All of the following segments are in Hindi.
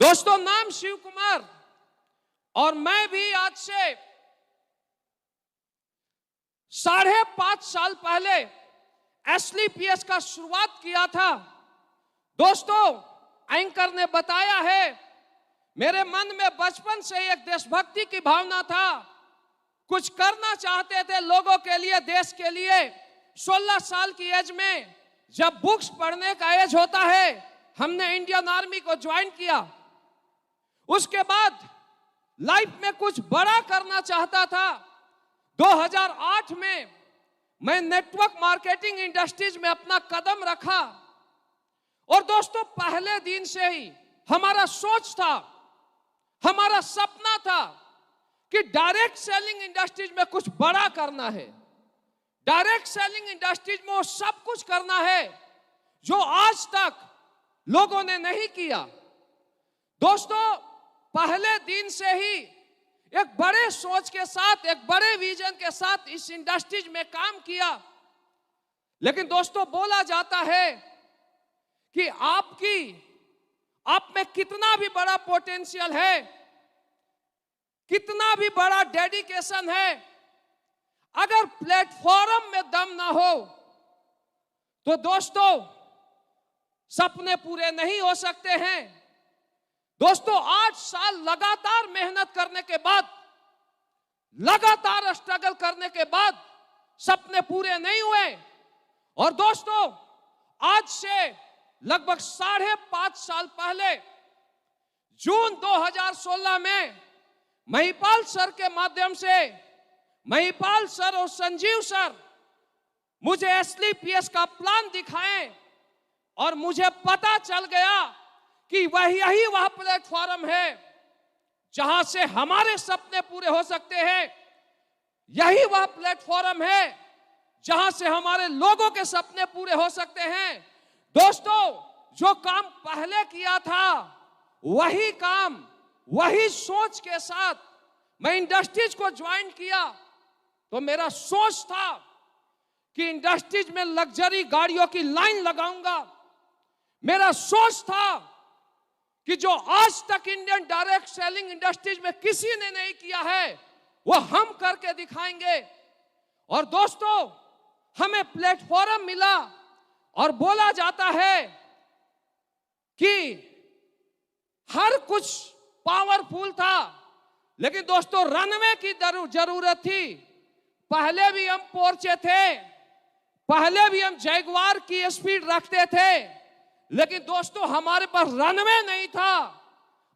दोस्तों, नाम शिव कुमार और मैं भी आज से 5.5 साल पहले एसलीपीएस का शुरुआत किया था। दोस्तों, एंकर ने बताया है, मेरे मन में बचपन से एक देशभक्ति की भावना था। कुछ करना चाहते थे लोगों के लिए, देश के लिए। 16 साल की एज में जब बुक्स पढ़ने का एज होता है, हमने इंडियन आर्मी को ज्वाइन किया। उसके बाद लाइफ में कुछ बड़ा करना चाहता था। 2008 में मैं नेटवर्क मार्केटिंग इंडस्ट्रीज में अपना कदम रखा और दोस्तों, पहले दिन से ही हमारा सोच था, हमारा सपना था कि डायरेक्ट सेलिंग इंडस्ट्रीज में कुछ बड़ा करना है। डायरेक्ट सेलिंग इंडस्ट्रीज में वो सब कुछ करना है जो आज तक लोगों ने नहीं किया। दोस्तों, पहले दिन से ही एक बड़े सोच के साथ, एक बड़े विजन के साथ इस इंडस्ट्रीज में काम किया। लेकिन दोस्तों, बोला जाता है कि आप में कितना भी बड़ा पोटेंशियल है, कितना भी बड़ा डेडिकेशन है, अगर प्लेटफॉर्म में दम ना हो तो दोस्तों सपने पूरे नहीं हो सकते हैं। दोस्तों, 8 साल लगातार मेहनत करने के बाद, लगातार स्ट्रगल करने के बाद सपने पूरे नहीं हुए। और दोस्तों, आज से लगभग 5.5 साल पहले जून 2016 में महिपाल सर के माध्यम से, महिपाल सर और संजीव सर मुझे एसलीपीएस का प्लान दिखाएं और मुझे पता चल गया कि यही वह प्लेटफॉर्म है जहां से हमारे सपने पूरे हो सकते हैं। यही वह प्लेटफॉर्म है जहां से हमारे लोगों के सपने पूरे हो सकते हैं। दोस्तों, जो काम पहले किया था, वही काम, वही सोच के साथ मैं इंडस्ट्रीज को ज्वाइन किया। तो मेरा सोच था कि इंडस्ट्रीज में लग्जरी गाड़ियों की लाइन लगाऊंगा। मेरा सोच था कि जो आज तक इंडियन डायरेक्ट सेलिंग इंडस्ट्रीज में किसी ने नहीं किया है, वो हम करके दिखाएंगे। और दोस्तों, हमें प्लेटफॉर्म मिला और बोला जाता है कि हर कुछ पावरफुल था, लेकिन दोस्तों रनवे की जरूरत थी। पहले भी हम पोर्चे थे, पहले भी हम जैगुआर की स्पीड रखते थे, लेकिन दोस्तों हमारे पास रनवे नहीं था।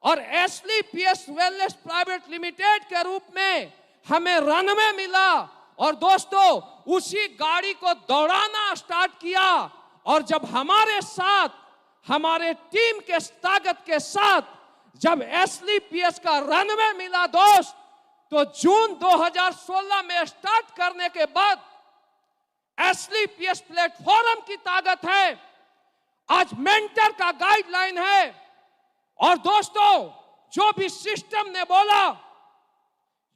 और एसलीपीएस वेलनेस प्राइवेट लिमिटेड के रूप में हमें रनवे मिला और दोस्तों उसी गाड़ी को दौड़ाना स्टार्ट किया। और जब हमारे साथ, हमारे टीम के ताकत के साथ जब एसलीपीएस का रनवे मिला दोस्त, तो जून 2016 में स्टार्ट करने के बाद एसलीपीएस प्लेटफॉर्म की ताकत है, आज मेंटर का गाइडलाइन है। और दोस्तों, जो भी सिस्टम ने बोला,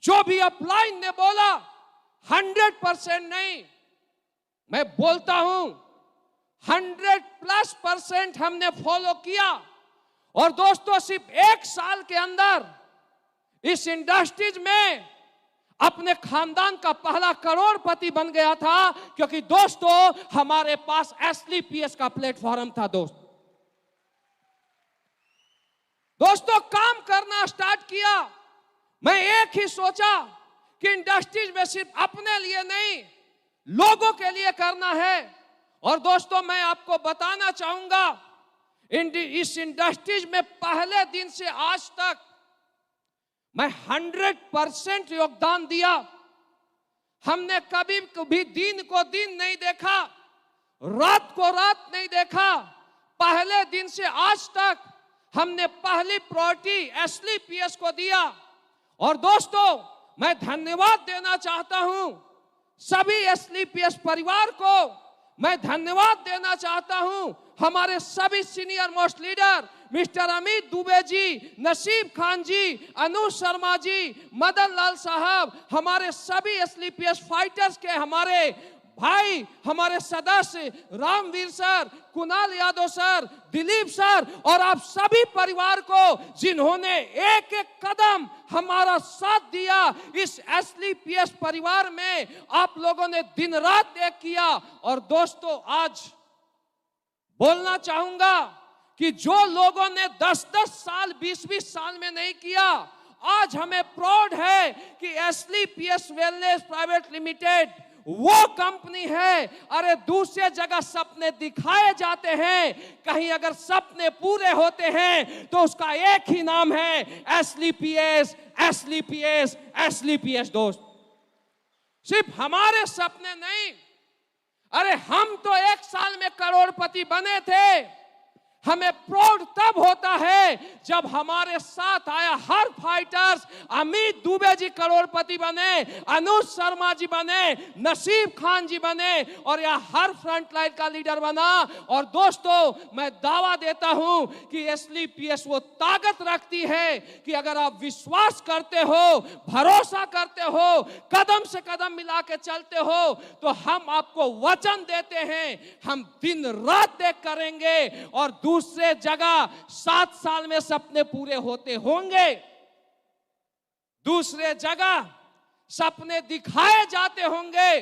जो भी अपलाइन ने बोला, 100% नहीं, मैं बोलता हूं 100+% हमने फॉलो किया। और दोस्तों, सिर्फ 1 साल के अंदर इस इंडस्ट्रीज में अपने खानदान का पहला करोड़पति बन गया था, क्योंकि दोस्तों हमारे पास एसलीपीएस का प्लेटफॉर्म था। दोस्तों काम करना स्टार्ट किया। मैं एक ही सोचा कि इंडस्ट्रीज में सिर्फ अपने लिए नहीं, लोगों के लिए करना है। और दोस्तों, मैं आपको बताना चाहूंगा, इस इंडस्ट्रीज में पहले दिन से आज तक मैं 100% योगदान दिया। हमने कभी भी दिन को दिन नहीं देखा, रात को रात नहीं देखा। पहले दिन से आज तक हमने पहली प्रायोरिटी एसलीपीएस को दिया। और दोस्तों, मैं धन्यवाद देना चाहता हूं सभी एसलीपीएस परिवार को। मैं धन्यवाद देना चाहता हूं हमारे सभी senior most leader, mister Amit Dubey ji, Naseeb Khan जी, अनु शर्मा जी, मदन लाल साहब, हमारे सभी एसलीपीएस फाइटर्स के, हमारे भाई हमारे सदस्य Ramveer sir, Kunal Yadav sir, Dilip sir और आप सभी परिवार को जिन्होंने एक एक कदम हमारा साथ दिया। इस एसलीपीएस परिवार में आप लोगों ने दिन रात एक किया। और दोस्तों आज बोलना चाहूंगा कि जो लोगों ने 10-10 साल 20-20 साल में नहीं किया, आज हमें प्राउड है कि एसलीपीएस वेलनेस प्राइवेट लिमिटेड वो कंपनी है। अरे दूसरे जगह सपने दिखाए जाते हैं, कहीं अगर सपने पूरे होते हैं तो उसका एक ही नाम है एसलीपीएस, एसलीपीएस, एसलीपीएस। दोस्त सिर्फ हमारे सपने नहीं, अरे हम तो 1 साल में करोड़पति बने थे। हमें प्राउड तब होता है जब हमारे साथ आया हर फाइटर्स, अमित दुबे जी करोड़पति बने, अनुज शर्मा जी बने, नसीब खान जी बने और यह हर फ्रंट लाइन का लीडर बना। और दोस्तों मैं दावा देता हूं कि एसलीपीएस वो ताकत रखती है कि अगर आप विश्वास करते हो, भरोसा करते हो, कदम से कदम मिला के चलते हो तो हम आपको वचन देते हैं हम दिन रात देख करेंगे और दूसरे जगह 7 साल में सपने पूरे होते होंगे, दूसरे जगह सपने दिखाए जाते होंगे।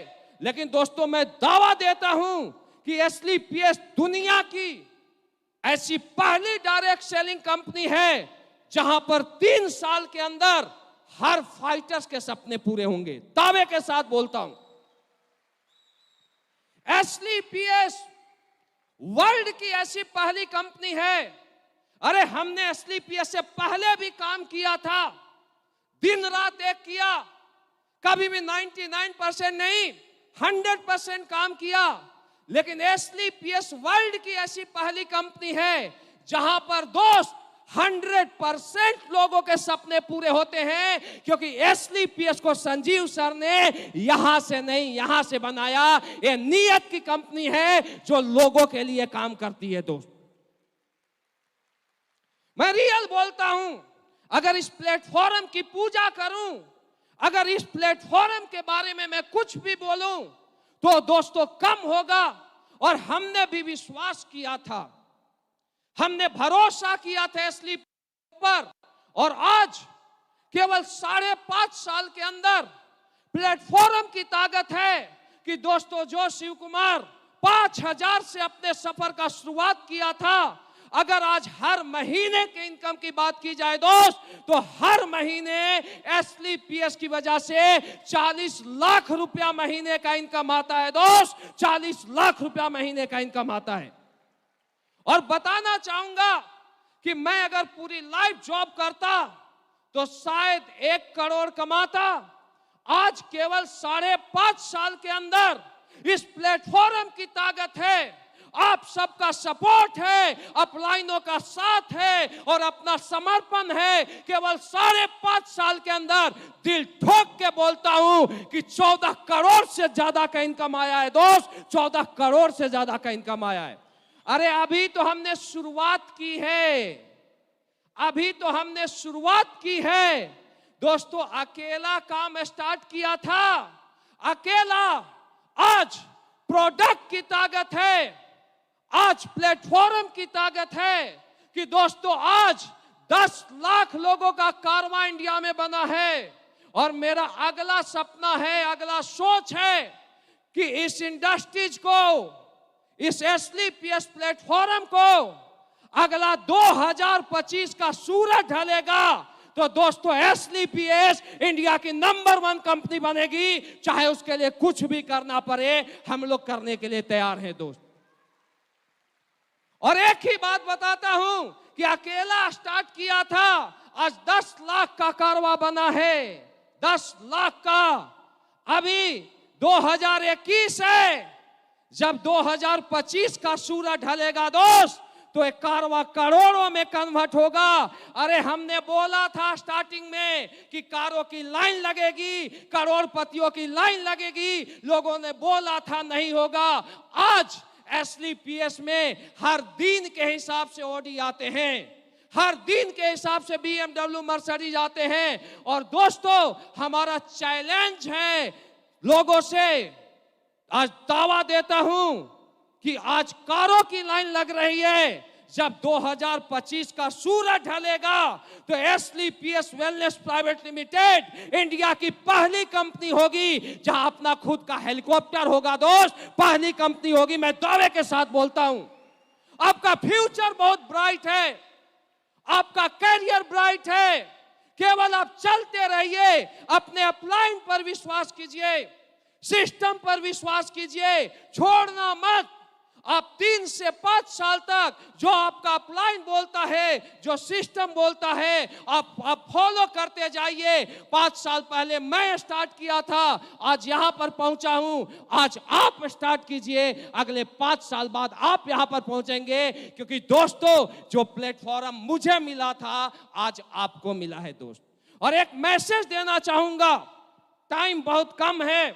लेकिन दोस्तों मैं दावा देता हूं कि एसलीपीएस दुनिया की ऐसी पहली डायरेक्ट सेलिंग कंपनी है जहां पर 3 साल के अंदर हर फाइटर्स के सपने पूरे होंगे। दावे के साथ बोलता हूं एसलीपीएस वर्ल्ड की ऐसी पहली कंपनी है। अरे हमने एसलीपीएस से पहले भी काम किया था, दिन रात एक किया, कभी भी 99% नहीं 100% काम किया। लेकिन एसलीपीएस वर्ल्ड की ऐसी पहली कंपनी है जहां पर दोस्त 100% लोगों के सपने पूरे होते हैं, क्योंकि एसलीपीएस को संजीव सर ने यहां से नहीं यहां से बनाया। ये नियत की कंपनी है जो लोगों के लिए काम करती है। दोस्त मैं रियल बोलता हूं, अगर इस प्लेटफॉर्म की पूजा करूं, अगर इस प्लेटफॉर्म के बारे में मैं कुछ भी बोलूं तो दोस्तों कम होगा। और हमने भी विश्वास किया था, हमने भरोसा किया था एसलीपीएस पर, और आज केवल 5.5 साल के अंदर प्लेटफॉर्म की ताकत है कि दोस्तों जो शिव कुमार 5,000 से अपने सफर का शुरुआत किया था, अगर आज हर महीने के इनकम की बात की जाए दोस्त तो हर महीने एसलीपीएस की वजह से 40 लाख रुपया महीने का इनकम आता है। दोस्त 40 लाख रुपया महीने का इनकम आता है। और बताना चाहूंगा कि मैं अगर पूरी लाइफ जॉब करता तो शायद 1 करोड़ कमाता। आज केवल 5.5 साल के अंदर इस प्लेटफॉर्म की ताकत है, आप सबका सपोर्ट है, अपलाइनों का साथ है और अपना समर्पण है। केवल 5.5 साल के अंदर दिल ठोक के बोलता हूं कि 14 करोड़ से ज्यादा का इनकम आया है। दोस्त 14 करोड़ से ज्यादा का इनकम आया है। अरे अभी तो हमने शुरुआत की है, अभी तो हमने शुरुआत की है। दोस्तों अकेला काम स्टार्ट किया था, अकेला। आज प्रोडक्ट की ताकत है, आज प्लेटफॉर्म की ताकत है कि दोस्तों आज 10 लाख लोगों का कारवां इंडिया में बना है। और मेरा अगला सपना है, अगला सोच है कि इस इंडस्ट्रीज को, इस एसलीपीएस प्लेटफॉर्म को अगला 2025 का सूरज ढलेगा तो दोस्तों एसलीपीएस इंडिया की नंबर 1 कंपनी बनेगी। चाहे उसके लिए कुछ भी करना पड़े, हम लोग करने के लिए तैयार हैं दोस्त। और एक ही बात बताता हूं कि अकेला स्टार्ट किया था, आज 10 लाख का कारवा बना है, 10 लाख का। अभी 2021 है, जब 2025 का सूरज ढलेगा दोस्त तो एक कारवा करोड़ों में कन्वर्ट होगा। अरे हमने बोला था स्टार्टिंग में कि कारों की लाइन लगेगी, करोड़पतियों की लाइन लगेगी, लोगों ने बोला था नहीं होगा। आज एसलीपीएस में हर दिन के हिसाब से ऑडी आते हैं, हर दिन के हिसाब से BMW मर्सिडीज आते हैं। और दोस्तों हमारा चैलेंज है लोगों से आज दावा देता हूं कि आज कारों की लाइन लग रही है। जब 2025 का सूरज ढलेगा तो एसलीपीएस वेलनेस प्राइवेट लिमिटेड इंडिया की पहली कंपनी होगी जहां अपना खुद का हेलीकॉप्टर होगा दोस्त, पहली कंपनी होगी। मैं दावे के साथ बोलता हूं। आपका फ्यूचर बहुत ब्राइट है, आपका कैरियर ब्राइट है। केवल आप चलते रहिए, अपने अपलाइन पर विश्वास कीजिए, सिस्टम पर विश्वास कीजिए, छोड़ना मत। आप 3 से 5 साल तक जो आपका अपलाइन बोलता है, जो सिस्टम बोलता है, आप फॉलो करते जाइए। 5 साल पहले मैं स्टार्ट किया था, आज यहां पर पहुंचा हूं। आज आप स्टार्ट कीजिए, अगले 5 साल बाद आप यहां पर पहुंचेंगे। क्योंकि दोस्तों, जो प्लेटफॉर्म मुझे मिला था आज आपको मिला है दोस्त। और एक मैसेज देना चाहूंगा, टाइम बहुत कम है।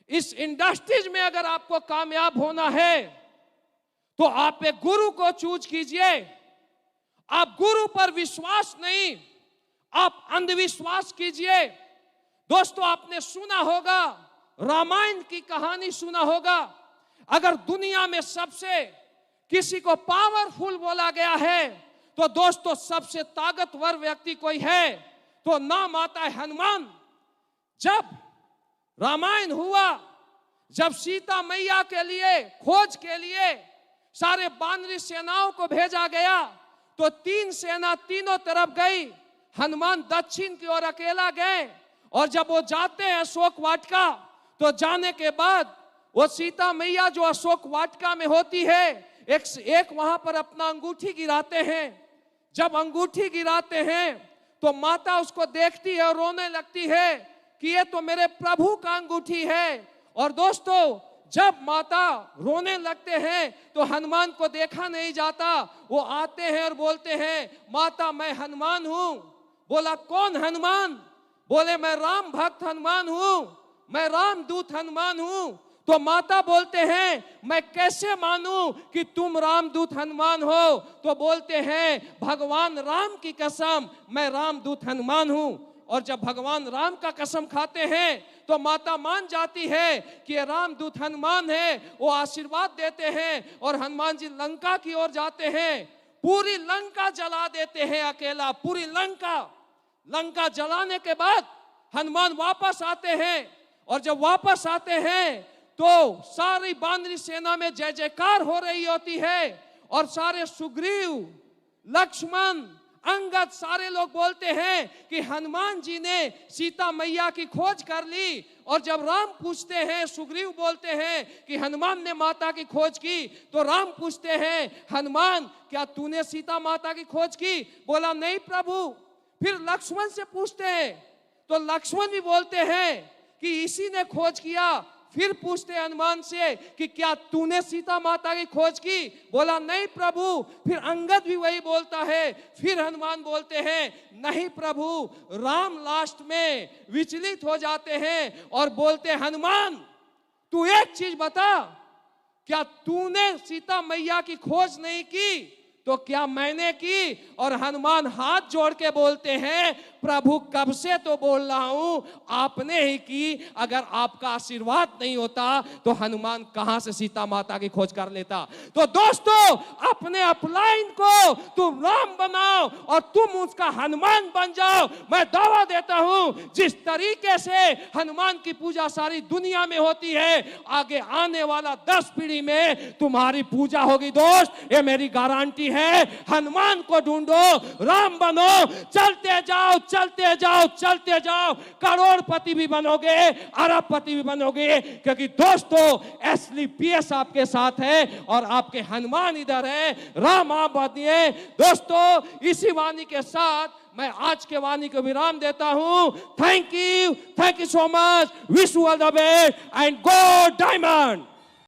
इस इंडस्ट्रीज में अगर आपको कामयाब होना है तो आप एक गुरु को चूज कीजिए। आप गुरु पर विश्वास नहीं, आप अंधविश्वास कीजिए। दोस्तों, आपने सुना होगा, रामायण की कहानी सुना होगा। अगर दुनिया में सबसे किसी को पावरफुल बोला गया है तो दोस्तों सबसे ताकतवर व्यक्ति कोई है तो नाम आता है हनुमान। जब रामायण हुआ, जब सीता मैया के लिए खोज के लिए सारे वानरी सेनाओं को भेजा गया तो 3 सेना तीनों तरफ गई। हनुमान दक्षिण की ओर अकेला गए। और जब वो जाते हैं अशोक वाटिका, तो जाने के बाद वो सीता मैया जो अशोक वाटिका में होती है, एक वहां पर अपना अंगूठी गिराते हैं। जब अंगूठी गिराते हैं तो माता उसको देखती है और रोने लगती है कि ये तो मेरे प्रभु का अंगूठी है। और दोस्तों, जब माता रोने लगते हैं तो हनुमान को देखा नहीं जाता। वो आते हैं और बोलते हैं, माता मैं हनुमान हूं। बोला, कौन हनुमान? बोले, मैं राम भक्त हनुमान हूं, मैं रामदूत हनुमान हूं। तो माता बोलते हैं, मैं कैसे मानूं कि तुम रामदूत हनुमान हो? तो बोलते हैं, भगवान राम की कसम, मैं रामदूत हनुमान हूं। और जब भगवान राम का कसम खाते हैं तो माता मान जाती है कि ये रामदूत हनुमान है। वो आशीर्वाद देते हैं और हनुमान जी लंका की ओर जाते हैं। पूरी लंका जला देते हैं अकेला, पूरी लंका जलाने के बाद हनुमान वापस आते हैं। और जब वापस आते हैं तो सारी वानरी सेना में जय जयकार हो रही होती है। और सारे सुग्रीव, लक्ष्मण, अंगद सारे लोग बोलते हैं कि हनुमान जी ने सीता मैया की खोज कर ली। और जब राम पूछते हैं, सुग्रीव बोलते हैं कि हनुमान ने माता की खोज की। तो राम पूछते हैं, हनुमान क्या तूने सीता माता की खोज की? बोला, नहीं प्रभु। फिर लक्ष्मण से पूछते हैं तो लक्ष्मण भी बोलते हैं कि इसी ने खोज किया। फिर पूछते हनुमान से कि क्या तूने सीता माता की खोज की? बोला, नहीं प्रभु। फिर अंगद भी वही बोलता है। फिर हनुमान बोलते हैं, नहीं प्रभु। राम लास्ट में विचलित हो जाते हैं और बोलते, हनुमान तू एक चीज बता, क्या तूने सीता मैया की खोज नहीं की तो क्या मैंने की? और हनुमान हाथ जोड़ के बोलते हैं, प्रभु कब से तो बोल रहा हूं, आपने ही की। अगर आपका आशीर्वाद नहीं होता तो हनुमान कहां से सीता माता की खोज कर लेता? तो दोस्तों, अपने अपलाइन को तुम राम बनाओ और तुम उसका हनुमान बन जाओ। मैं दावा देता हूं, जिस तरीके से हनुमान की पूजा सारी दुनिया में होती है, आगे आने वाला 10 पीढ़ी में तुम्हारी पूजा होगी दोस्त। ये मेरी गारंटी है। हनुमान को ढूंढो, राम बनो, चलते जाओ चलते जाओ चलते जाओ। करोड़पति भी बनोगे, अरबपति भी बनोगे। क्योंकि दोस्तों, एसलीपीएस आपके साथ है और आपके हनुमान इधर है। राम आप बनिए दोस्तों। इसी वाणी के साथ मैं आज के वाणी को विराम देता हूं। Thank you so much. Wish you all the best and go diamond.